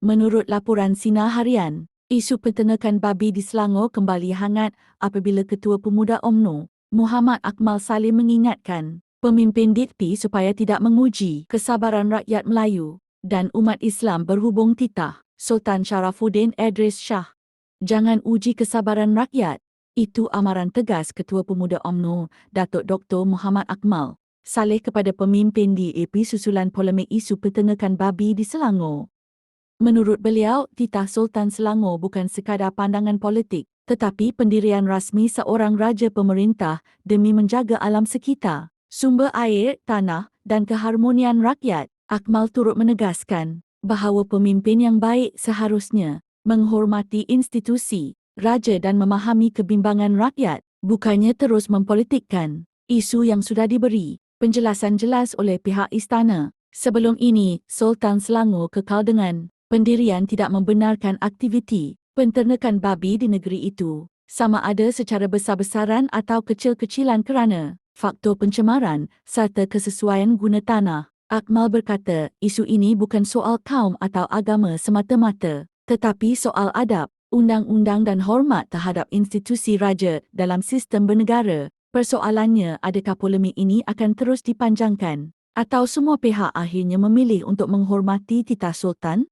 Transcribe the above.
Menurut laporan Sinar Harian, isu penternakan babi di Selangor kembali hangat apabila Ketua Pemuda UMNO, Muhammad Akmal Salim mengingatkan pemimpin DITP supaya tidak menguji kesabaran rakyat Melayu dan umat Islam berhubung titah. Sultan Sharafuddin Idris Shah. Jangan uji kesabaran rakyat. Itu amaran tegas Ketua Pemuda UMNO, Datuk Dr. Muhammad Akmal Saleh kepada pemimpin DAP susulan polemik isu penternakan babi di Selangor. Menurut beliau, titah Sultan Selangor bukan sekadar pandangan politik, tetapi pendirian rasmi seorang raja pemerintah demi menjaga alam sekitar, sumber air, tanah dan keharmonian rakyat. Akmal turut menegaskan bahawa pemimpin yang baik seharusnya menghormati institusi raja dan memahami kebimbangan rakyat, bukannya terus mempolitikkan isu yang sudah diberi penjelasan jelas oleh pihak istana. Sebelum ini, Sultan Selangor kekal dengan pendirian tidak membenarkan aktiviti penternakan babi di negeri itu, sama ada secara besar-besaran atau kecil-kecilan kerana faktor pencemaran serta kesesuaian guna tanah. Akmal berkata, isu ini bukan soal kaum atau agama semata-mata, tetapi soal adab, undang-undang dan hormat terhadap institusi raja dalam sistem bernegara. Persoalannya, adakah polemik ini akan terus dipanjangkan atau semua pihak akhirnya memilih untuk menghormati titah Sultan?